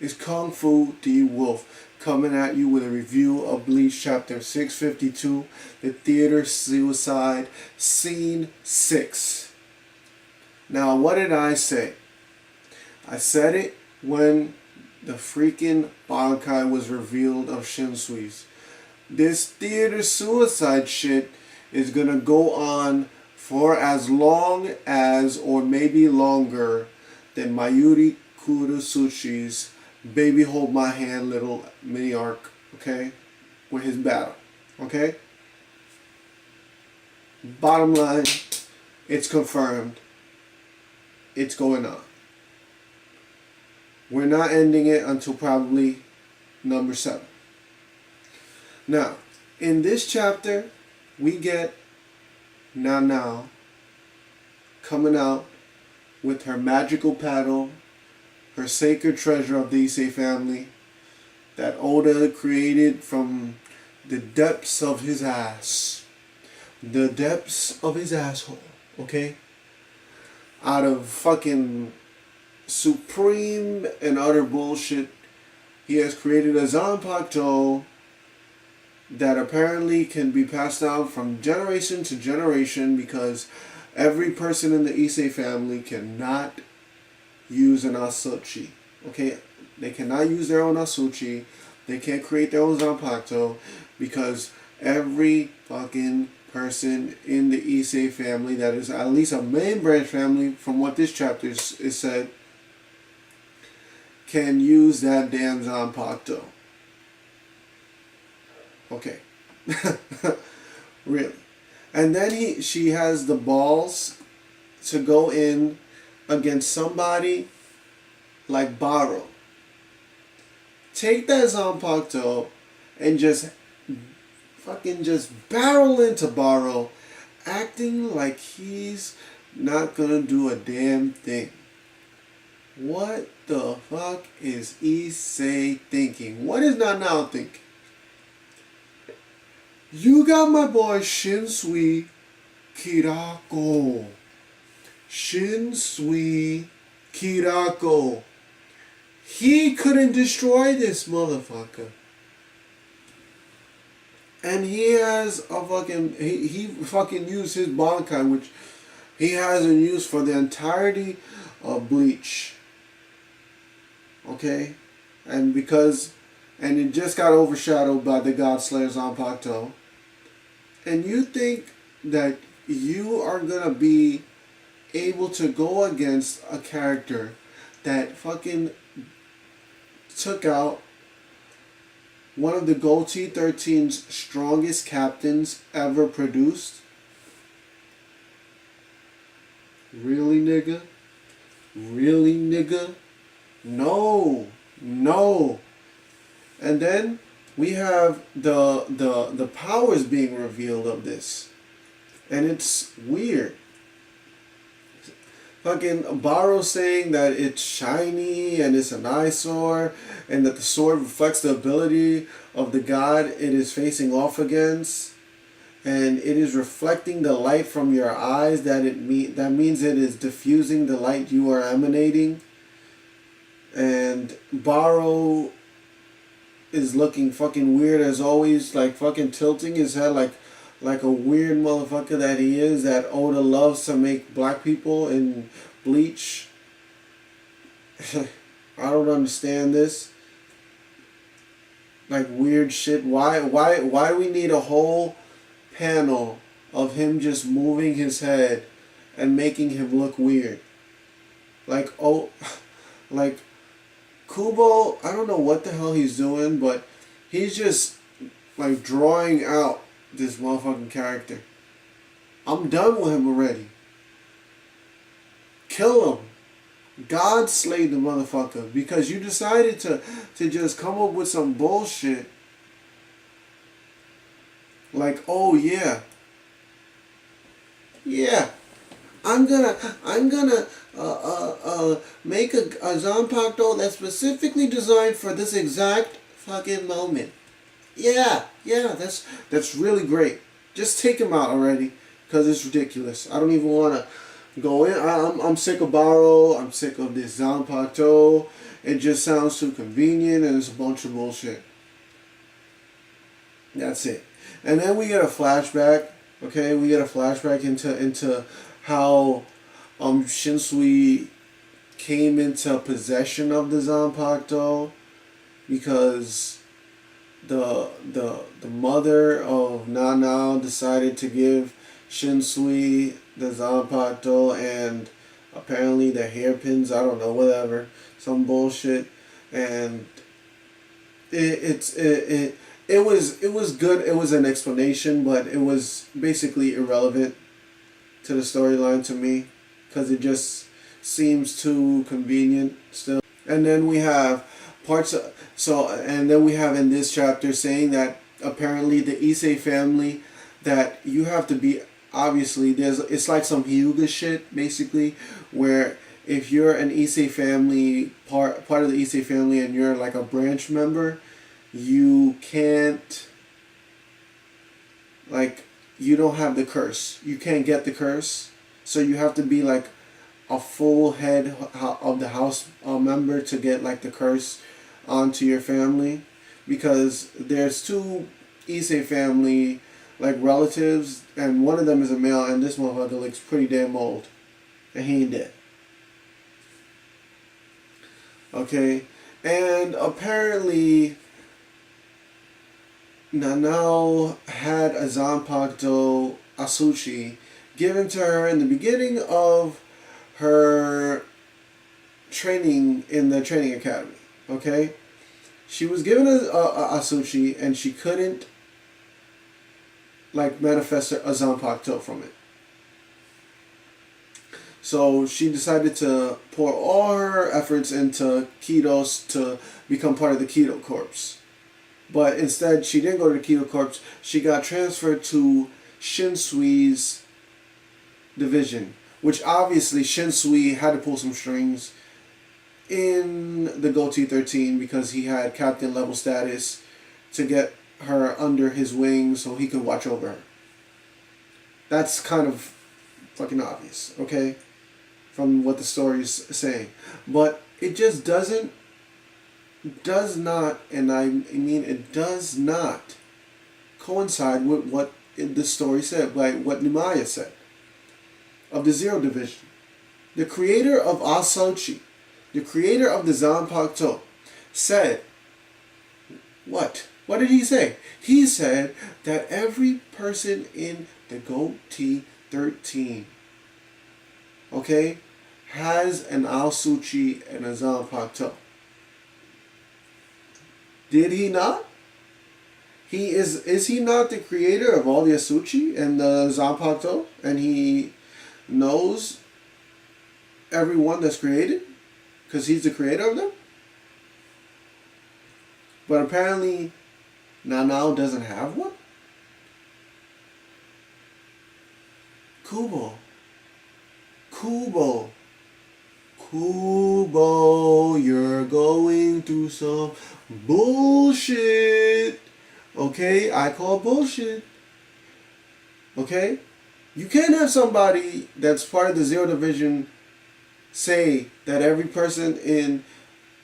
It's Kung Fu d.wulf coming at you with a review of Bleach Chapter 652, The Theater Suicide, Scene 6. Now, what did I say? I said it when the freaking Bankai was revealed of Shinsui's. This theater suicide shit is gonna go on for as long as, or maybe longer, than Mayuri Kurosushi's Baby Hold My Hand little mini arc, okay? With his battle, okay? Bottom line, it's confirmed. It's going on. We're not ending it until probably number 7. Now, in this chapter, we get Now coming out with her magical paddle, her sacred treasure of the Issei family that Oda created from the depths of his ass. The depths of his asshole, okay? Out of fucking supreme and utter bullshit, he has created a Zanpakuto that apparently can be passed down from generation to generation because every person in the Issei family cannot use an Asuchi. Okay? They cannot use their own Asuchi. They can't create their own Zanpakuto because every fucking person in the Issei family that is at least a main branch family, from what this chapter is said, can use that damn Zanpakuto. Okay. Really. And then she has the balls to go in against somebody like Baro. Take that Zanpakuto and just barrel into Baro, acting like he's not gonna do a damn thing. What the fuck is Issei thinking? What is Now thinking? You got my boy Shinsui Kirako. Shinsui Kirako. He couldn't destroy this motherfucker. And he has a fucking... He fucking used his Bankai, which he hasn't used for the entirety of Bleach. Okay? And it just got overshadowed by the God Slayer Zanpakuto. And you think that you are gonna be able to go against a character that fucking took out one of the Gold T13's strongest captains ever produced? Really, nigga? Really, nigga? No. And then we have the powers being revealed of this. And it's weird. Fucking Baro saying that it's shiny and it's an eyesore and that the sword reflects the ability of the god it is facing off against, and it is reflecting the light from your eyes, that means it is diffusing the light you are emanating. And Baro is looking fucking weird as always, like fucking tilting his head like a weird motherfucker that he is, that Oda loves to make black people in Bleach. I don't understand this. Like weird shit. Why do we need a whole panel of him just moving his head and making him look weird? Like Kubo, I don't know what the hell he's doing, but he's just like drawing out this motherfucking character. I'm done with him already. Kill him. God slayed the motherfucker because you decided to just come up with some bullshit. Like, oh yeah, I'm gonna make a Zanpakuto that's specifically designed for this exact fucking moment. Yeah, that's really great. Just take him out already, because it's ridiculous. I don't even want to Go in. I'm sick of Baro. I'm sick of this Zanpakuto. It just sounds too convenient and it's a bunch of bullshit. That's it. And then we get a flashback. Okay, we get a flashback into how Shinsui came into possession of the Zanpakuto because the mother of Nanao decided to give Shinsui the Zanpakuto and apparently the hairpins, I don't know, whatever, some bullshit, and it was good. It was an explanation, but it was basically irrelevant to the storyline to me because it just seems too convenient still. And then we have and then we have in this chapter saying that apparently the Issei family, that you have to be, obviously it's like some Hyuga shit basically, where if you're an Issei family, part of the Issei family, and you're like a branch member, you can't, like, you don't have the curse. You can't get the curse. So you have to be like a full head of the house member to get like the curse onto your family, because there's two Issei family like relatives, and one of them is a male, and this motherfucker looks pretty damn old, and he ain't dead. Okay, and apparently Nanao had a Zanpakuto Asuchi given to her in the beginning of her training in the training academy. Okay, she was given a Asuchi, and she couldn't like manifest a Zanpakuto from it. So she decided to pour all her efforts into Kidos to become part of the Kido Corps. But instead, she didn't go to the Kido Corps. She got transferred to Shinsui's division, which obviously Shinsui had to pull some strings in the Goatee 13 because he had captain level status to get her under his wing so he could watch over her. That's kind of fucking obvious, okay? From what the story's saying. But it just does not, and I mean it does not coincide with what the story said, like what Nimaya said of the Zero Division. The creator of Asochi, the creator of the Zanpakuto, said, what? What did he say? He said that every person in the Goatee 13, okay, has an Aosuchi and a Zanpakuto. Did he not? Is he not the creator of all the Asuchi and the Zanpakuto, and he knows everyone that's created because he's the creator of them? But apparently Nanao doesn't have one? Kubo, you're going through some bullshit. Okay, I call bullshit. Okay? You can't have somebody that's part of the Zero Division say that every person in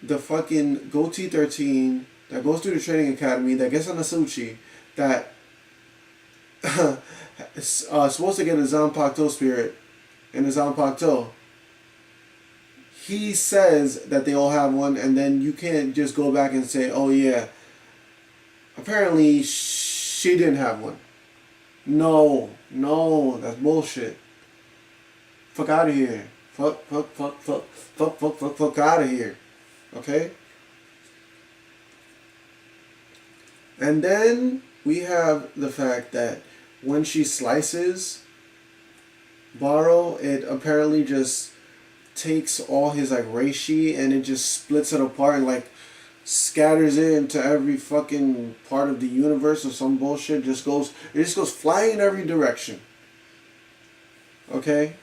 the fucking Goatee 13 that goes through the training academy, that gets on a Asuchi, that is supposed to get a Zanpakuto spirit and a Zanpakuto, he says that they all have one, and then you can't just go back and say, oh yeah, apparently she didn't have one. No, that's bullshit. Fuck out of here. Fuck out of here. Okay? And then we have the fact that when she slices Baro, it apparently just takes all his like reishi and it just splits it apart and like scatters it into every fucking part of the universe or some bullshit. It just goes flying in every direction. Okay?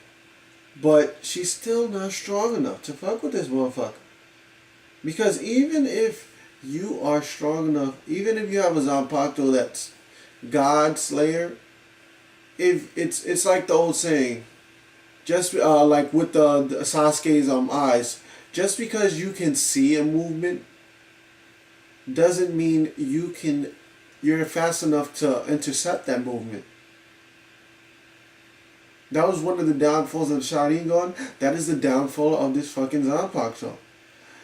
But she's still not strong enough to fuck with this motherfucker. Because even if you are strong enough, even if you have a Zanpakuto that's God Slayer, if it's like the old saying, Just like with the Sasuke's eyes, just because you can see a movement doesn't mean you're fast enough to intercept that movement. That was one of the downfalls of the Sharingan. That is the downfall of this fucking Zanpakuto.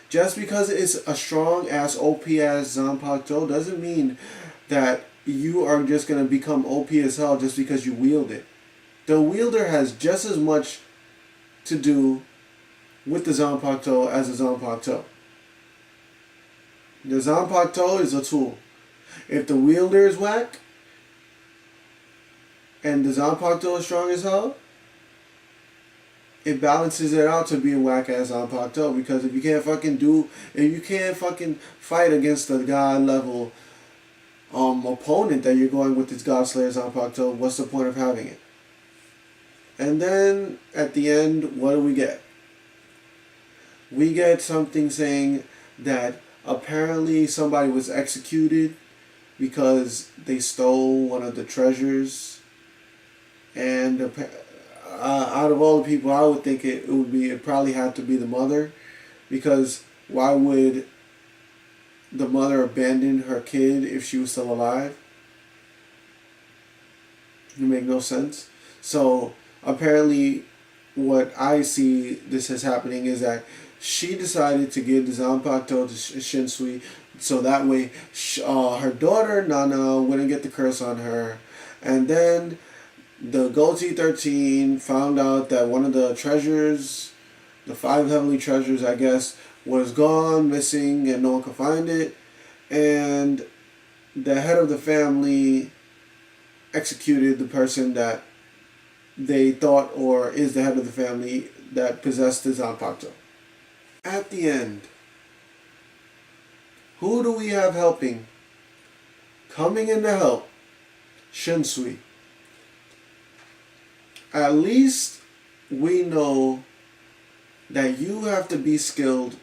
Just because it's a strong ass OP ass Zanpakuto doesn't mean that you are just gonna become OP as hell just because you wield it. The wielder has just as much to do with the Zanpakuto as the Zanpakuto. The Zanpakuto is a tool. If the wielder is whack and the Zanpakuto is strong as hell, it balances it out to be a whack ass Zanpakuto. Because if you can't fucking fight against the god level opponent that you're going with this God Slayer Zanpakuto, what's the point of having it? And then at the end, what do we get? We get something saying that apparently somebody was executed because they stole one of the treasures, and out of all the people, I would think it probably had to be the mother, because why would the mother abandon her kid if she was still alive? It make no sense. So apparently, what I see this as happening is that she decided to give the Zanpakuto to Shinsui, so that way her daughter Nana wouldn't get the curse on her. And then the Goatee 13 found out that one of the treasures, the 5 heavenly treasures, I guess, was gone, missing, and no one could find it. And the head of the family executed the person that they thought or is the head of the family that possessed the Zanpakuto. At the end, who do we have helping? Coming in to help, Shinsui. At least we know that you have to be skilled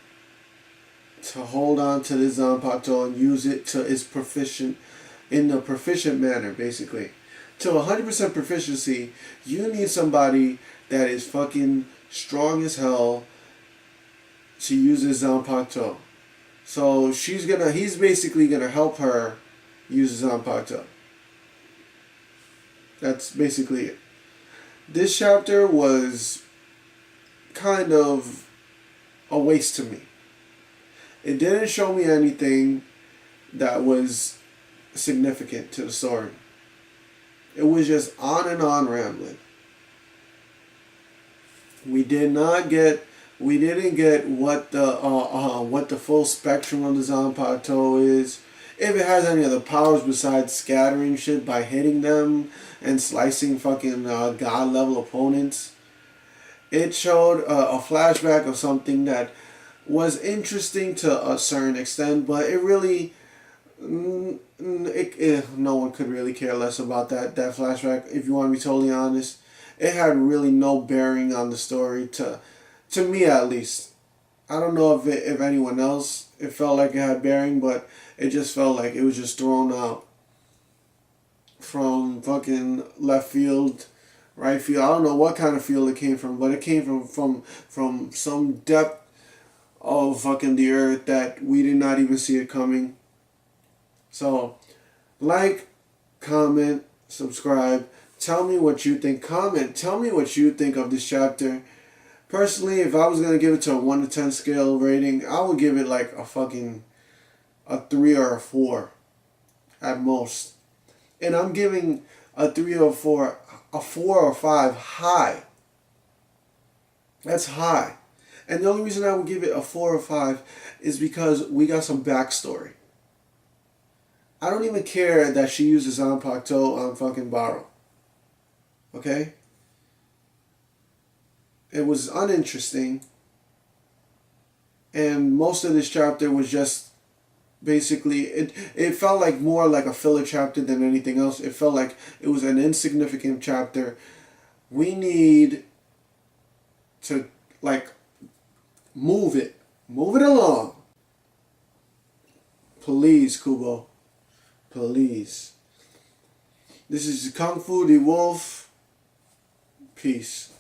to hold on to this Zanpakuto and use it to its proficient, in a proficient manner, basically. To 100% proficiency, you need somebody that is fucking strong as hell to use this Zanpakuto. So he's basically gonna help her use Zanpakuto. That's basically it. This chapter was kind of a waste to me. It didn't show me anything that was significant to the story. It was just on and on rambling. We didn't get what the full spectrum of the Zanpakuto is. If it has any other powers besides scattering shit by hitting them and slicing fucking god level opponents. It showed a flashback of something that was interesting to a certain extent, but it really no one could really care less about that flashback. If you want to be totally honest, it had really no bearing on the story to me at least. I don't know if anyone else it felt like it had bearing, but it just felt like it was just thrown out from fucking left field, right field. I don't know what kind of field it came from, but it came from some depth of fucking the earth that we did not even see it coming. So, like, comment, subscribe. Tell me what you think. Comment. Tell me what you think of this chapter. Personally, if I was going to give it to a 1 to 10 scale rating, I would give it like a 3 or a 4 at most. And I'm giving a 3 or a 4 or 5 high. That's high. And the only reason I would give it a 4 or 5 is because we got some backstory. I don't even care that she uses Zanpakuto on fucking Baro. Okay? It was uninteresting. And most of this chapter was just basically, it felt like more like a filler chapter than anything else. It felt like it was an insignificant chapter. We need to, like, move it along. Please, Kubo. Please. This is Kung Fu d.wulf. Peace.